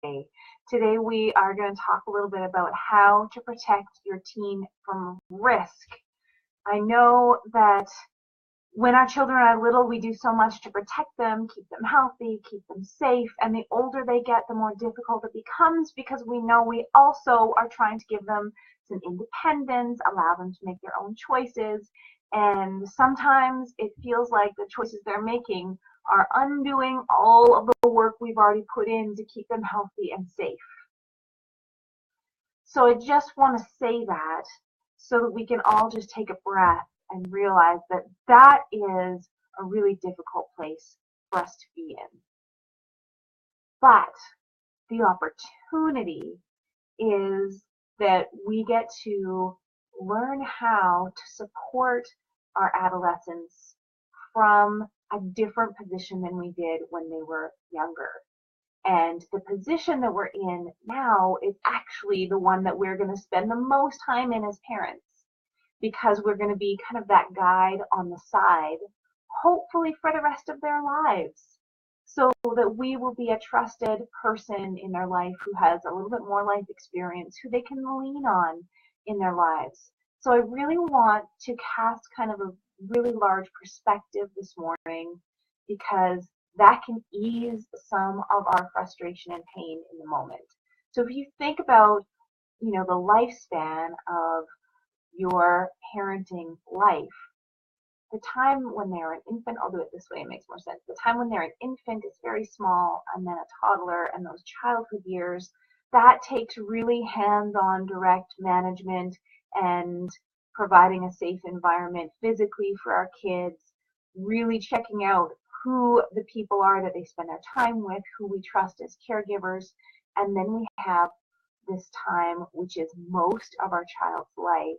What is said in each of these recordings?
Today we are going to talk a little bit about how to protect your teen from risk. I know that when our children are little, we do so much to protect them, keep them healthy, keep them safe, and the older they get, the more difficult it becomes because we know we also are trying to give them some independence, allow them to make their own choices, and sometimes it feels like the choices they're making are undoing all of the work we've already put in to keep them healthy and safe. So I just want to say that so that we can all just take a breath and realize that that is a really difficult place for us to be in. But the opportunity is that we get to learn how to support our adolescents from a different position than we did when they were younger. And the position that we're in now is actually the one that we're going to spend the most time in as parents because we're going to be kind of that guide on the side, hopefully for the rest of their lives, so that we will be a trusted person in their life who has a little bit more life experience, who they can lean on in their lives. So I really want to cast kind of a really large perspective this morning because that can ease some of our frustration and pain in the moment. So if you think about, the lifespan of your parenting life, the time when they're an infant, I'll do it this way, it makes more sense. The time when they're an infant is very small, and then a toddler, and those childhood years, that takes really hands-on direct management and providing a safe environment physically for our kids, really checking out who the people are that they spend their time with, who we trust as caregivers, and then we have this time, which is most of our child's life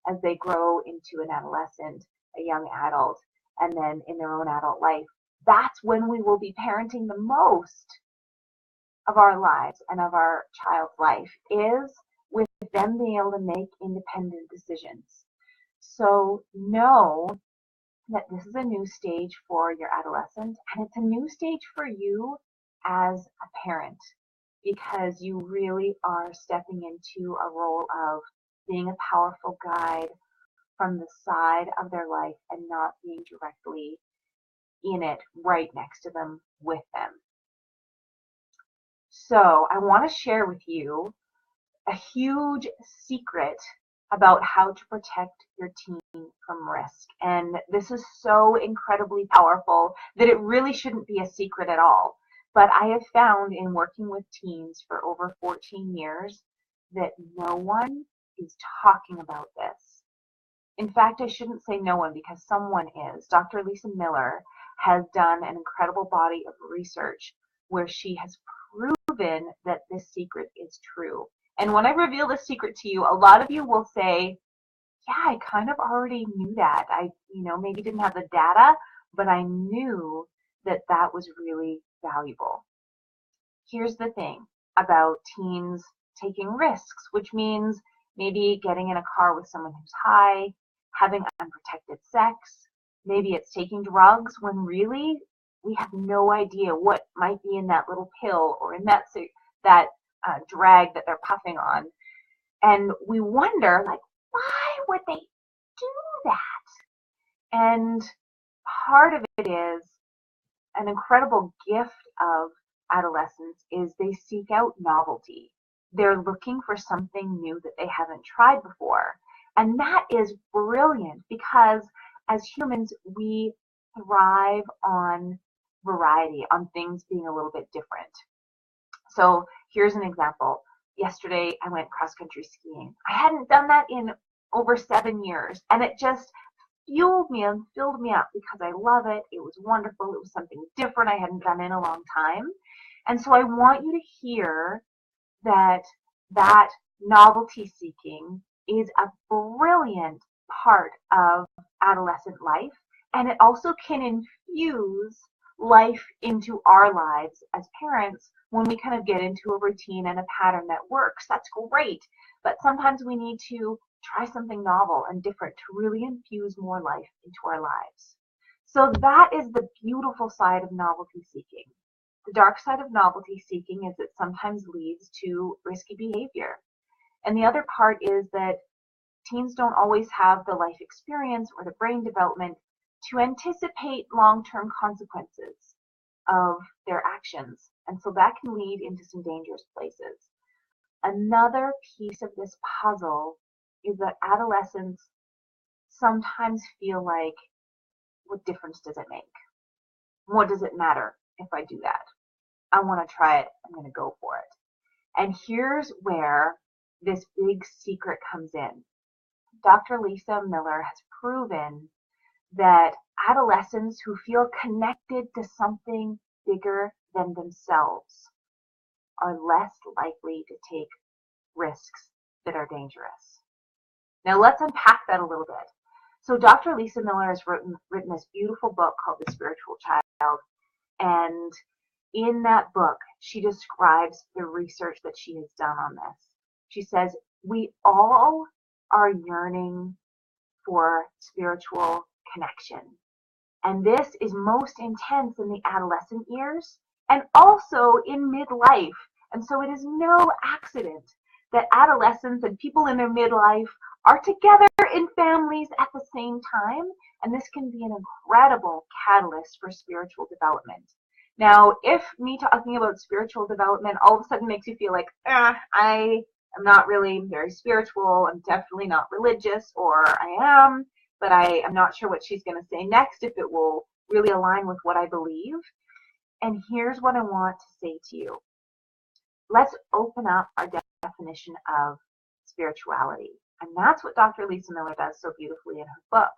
as they grow into an adolescent, a young adult, and then in their own adult life. That's when we will be parenting the most of our lives and of our child's life, is with them being able to make independent decisions. So know that this is a new stage for your adolescent, and it's a new stage for you as a parent because you really are stepping into a role of being a powerful guide from the side of their life and not being directly in it right next to them with them. So I want to share with you a huge secret about how to protect your teen from risk. And this is so incredibly powerful that it really shouldn't be a secret at all. But I have found in working with teens for over 14 years that no one is talking about this. In fact, I shouldn't say no one because someone is. Dr. Lisa Miller has done an incredible body of research where she has proven that this secret is true. And when I reveal this secret to you, a lot of you will say, yeah, I kind of already knew that. I, maybe didn't have the data, but I knew that that was really valuable. Here's the thing about teens taking risks, which means maybe getting in a car with someone who's high, having unprotected sex, maybe it's taking drugs when really we have no idea what might be in that little pill or in that drag that they're puffing on. And we wonder, like, why would they do that? And part of it is an incredible gift of adolescence is they seek out novelty. They're looking for something new that they haven't tried before. And that is brilliant because as humans, we thrive on variety, on things being a little bit different. So here's an example. Yesterday, I went cross-country skiing. I hadn't done that in over 7 years, and it just fueled me and filled me up because I love it. It was wonderful. It was something different I hadn't done in a long time. And so I want you to hear that that novelty seeking is a brilliant part of adolescent life, and it also can infuse life into our lives as parents when we kind of get into a routine and a pattern that works. That's great, but sometimes we need to try something novel and different to really infuse more life into our lives. So that is the beautiful side of novelty seeking. The dark side of novelty seeking is it sometimes leads to risky behavior. And the other part is that teens don't always have the life experience or the brain development to anticipate long-term consequences of their actions. And so that can lead into some dangerous places. Another piece of this puzzle is that adolescents sometimes feel like, what difference does it make? What does it matter if I do that? I want to try it. I'm going to go for it. And here's where this big secret comes in. Dr. Lisa Miller has proven that adolescents who feel connected to something bigger than themselves are less likely to take risks that are dangerous. Now let's unpack that a little bit. So Dr. Lisa Miller has written this beautiful book called The Spiritual Child, and in that book she describes the research that she has done on this. She says we all are yearning for spiritual connection, and this is most intense in the adolescent years and also in midlife. And so it is no accident that adolescents and people in their midlife are together in families at the same time, and this can be an incredible catalyst for spiritual development. Now, if me talking about spiritual development all of a sudden makes you feel like, I am not really very spiritual, I'm definitely not religious, or I am, but I am not sure what she's going to say next, if it will really align with what I believe. And here's what I want to say to you. Let's open up our definition of spirituality. And that's what Dr. Lisa Miller does so beautifully in her book.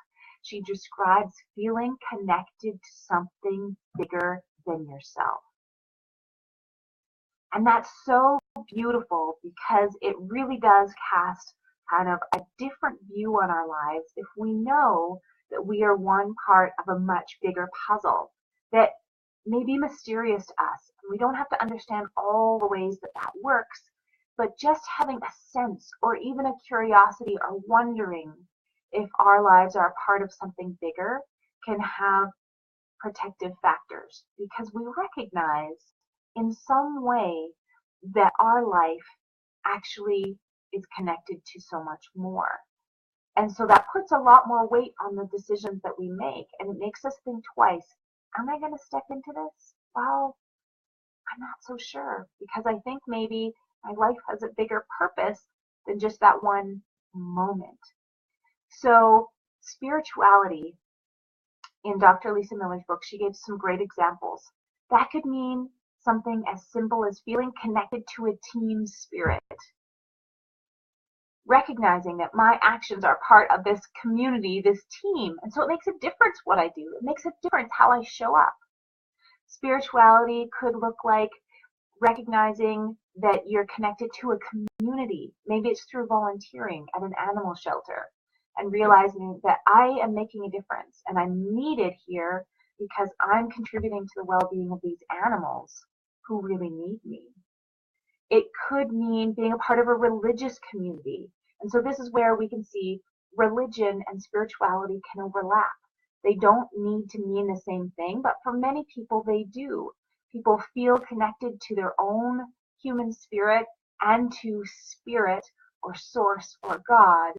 She describes feeling connected to something bigger than yourself. And that's so beautiful because it really does cast kind of a different view on our lives if we know that we are one part of a much bigger puzzle that may be mysterious to us. We don't have to understand all the ways that that works, but just having a sense or even a curiosity or wondering if our lives are a part of something bigger can have protective factors, because we recognize in some way that our life actually is connected to so much more. And so that puts a lot more weight on the decisions that we make, and it makes us think twice. Am I going to step into this? Well, I'm not so sure, because I think maybe my life has a bigger purpose than just that one moment. So spirituality, in Dr. Lisa Miller's book, she gave some great examples. That could mean something as simple as feeling connected to a team spirit. Recognizing that my actions are part of this community, this team, and so it makes a difference what I do. It makes a difference how I show up. Spirituality could look like recognizing that you're connected to a community. Maybe it's through volunteering at an animal shelter and realizing that I am making a difference and I'm needed here because I'm contributing to the well-being of these animals who really need me. It could mean being a part of a religious community. And so this is where we can see religion and spirituality can overlap. They don't need to mean the same thing, but for many people they do. People feel connected to their own human spirit and to spirit or source or God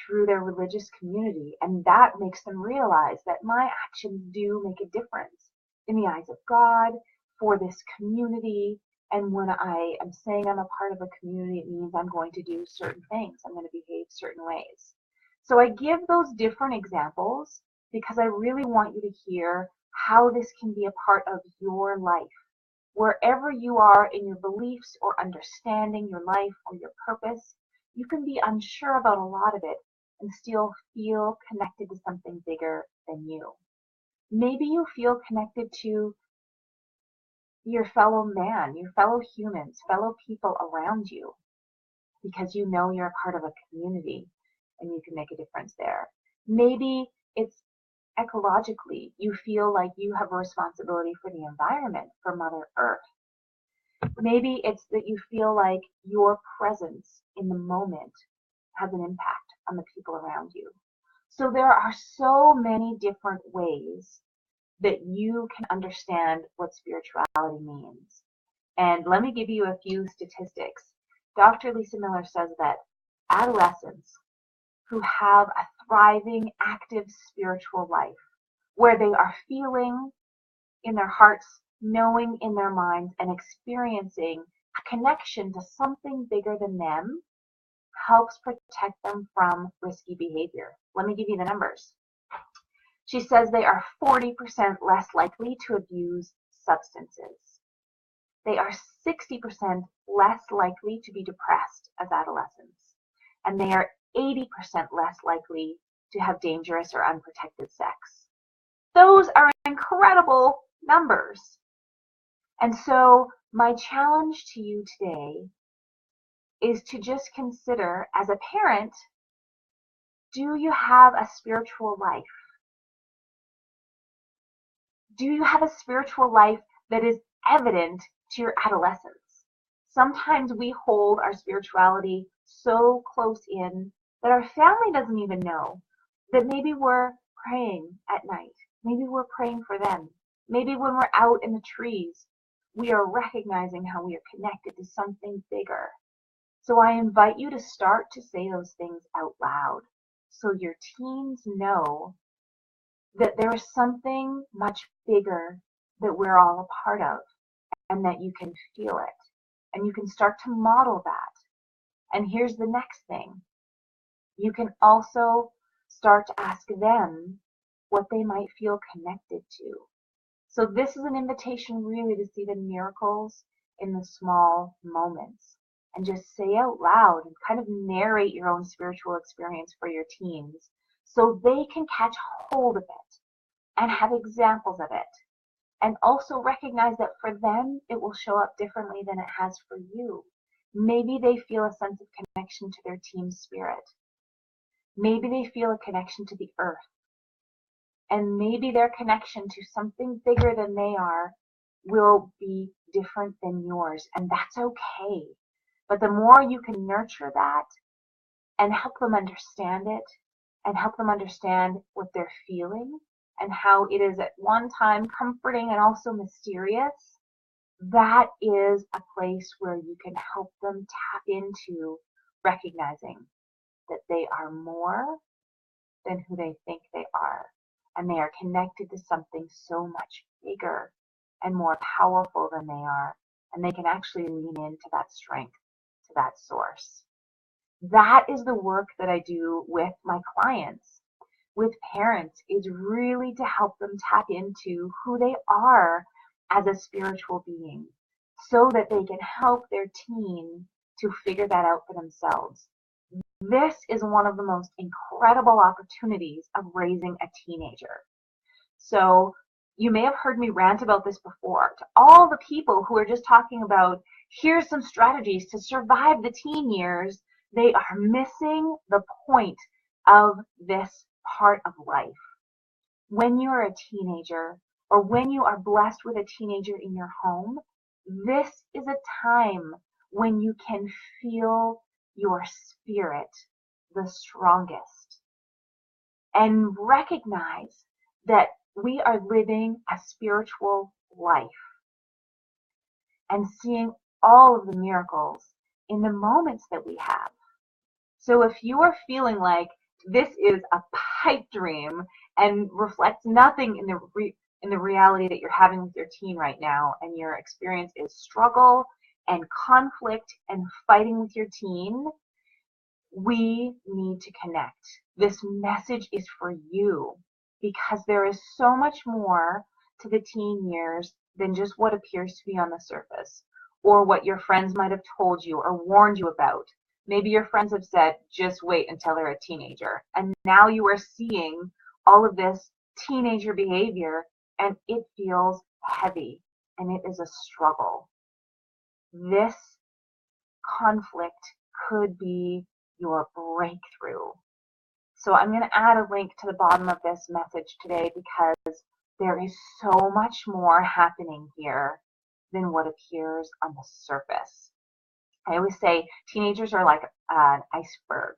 through their religious community. And that makes them realize that my actions do make a difference in the eyes of God, for this community. And when I am saying I'm a part of a community, it means I'm going to do certain things. I'm going to behave certain ways. So I give those different examples because I really want you to hear how this can be a part of your life. Wherever you are in your beliefs or understanding your life or your purpose, you can be unsure about a lot of it and still feel connected to something bigger than you. Maybe you feel connected to your fellow man, your fellow humans, fellow people around you, because you know you're a part of a community and you can make a difference there. Maybe it's ecologically, you feel like you have a responsibility for the environment, for Mother Earth. Maybe it's that you feel like your presence in the moment has an impact on the people around you. So there are so many different ways that you can understand what spirituality means. And let me give you a few statistics. Dr. Lisa Miller says that adolescents who have a thriving, active spiritual life, where they are feeling in their hearts, knowing in their minds, and experiencing a connection to something bigger than them, helps protect them from risky behavior. Let me give you the numbers. She says they are 40% less likely to abuse substances. They are 60% less likely to be depressed as adolescents. And they are 80% less likely to have dangerous or unprotected sex. Those are incredible numbers. And so my challenge to you today is to just consider, as a parent, do you have a spiritual life? Do you have a spiritual life that is evident to your adolescence? Sometimes we hold our spirituality so close in that our family doesn't even know that maybe we're praying at night. Maybe we're praying for them. Maybe when we're out in the trees, we are recognizing how we are connected to something bigger. So I invite you to start to say those things out loud so your teens know that there is something much bigger that we're all a part of, and that you can feel it, and you can start to model that. And here's the next thing. You can also start to ask them what they might feel connected to. So this is an invitation really to see the miracles in the small moments, and just say out loud and kind of narrate your own spiritual experience for your teens so they can catch hold of it and have examples of it. And also recognize that for them, it will show up differently than it has for you. Maybe they feel a sense of connection to their team spirit. Maybe they feel a connection to the earth. And maybe their connection to something bigger than they are will be different than yours. And that's okay. But the more you can nurture that and help them understand it, and help them understand what they're feeling, and how it is at one time comforting and also mysterious, that is a place where you can help them tap into recognizing that they are more than who they think they are. And they are connected to something so much bigger and more powerful than they are. And they can actually lean into that strength, to that source. That is the work that I do with my clients, with parents, is really to help them tap into who they are as a spiritual being so that they can help their teen to figure that out for themselves. This is one of the most incredible opportunities of raising a teenager. So you may have heard me rant about this before. To all the people who are just talking about, here's some strategies to survive the teen years, they are missing the point of this part of life. When you're a teenager, or when you are blessed with a teenager in your home, this is a time when you can feel your spirit the strongest, and recognize that we are living a spiritual life and seeing all of the miracles in the moments that we have. So if you are feeling like this is a pipe dream and reflects nothing in the reality that you're having with your teen right now, and your experience is struggle and conflict and fighting with your teen, we need to connect. This message is for you, because there is so much more to the teen years than just what appears to be on the surface, or what your friends might have told you or warned you about. Maybe your friends have said, just wait until they're a teenager. And now you are seeing all of this teenager behavior, and it feels heavy, and it is a struggle. This conflict could be your breakthrough. So I'm going to add a link to the bottom of this message today, because there is so much more happening here than what appears on the surface. I always say teenagers are like an iceberg.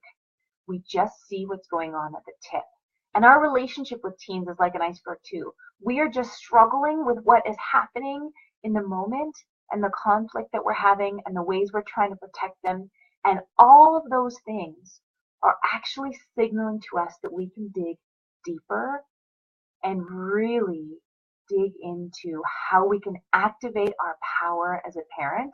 We just see what's going on at the tip. And our relationship with teens is like an iceberg too. We are just struggling with what is happening in the moment and the conflict that we're having and the ways we're trying to protect them. And all of those things are actually signaling to us that we can dig deeper and really dig into how we can activate our power as a parent,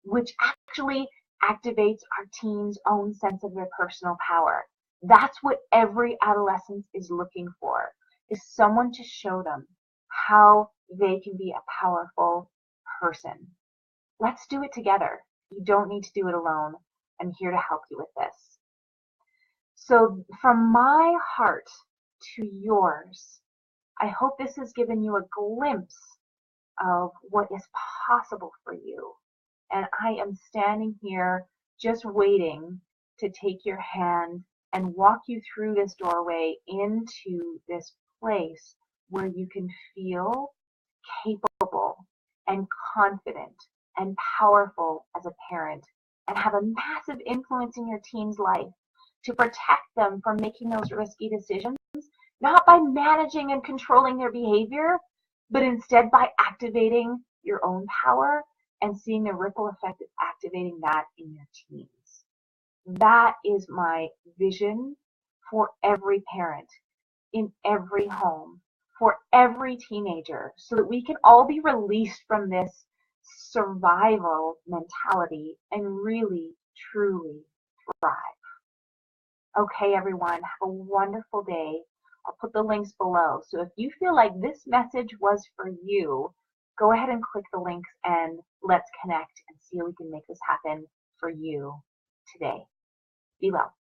which actually activates our teen's own sense of their personal power. That's what every adolescent is looking for, is someone to show them how they can be a powerful person. Let's do it together. You don't need to do it alone. I'm here to help you with this. So from my heart to yours, I hope this has given you a glimpse of what is possible for you. And I am standing here just waiting to take your hand and walk you through this doorway into this place where you can feel capable and confident and powerful as a parent and have a massive influence in your teen's life to protect them from making those risky decisions, not by managing and controlling their behavior, but instead by activating your own power and seeing the ripple effect of activating that in your teens. That is my vision for every parent, in every home, for every teenager, so that we can all be released from this survival mentality and really, truly thrive. Okay, everyone, have a wonderful day. I'll put the links below. So if you feel like this message was for you, go ahead and click the links and let's connect and see how we can make this happen for you today. Be well.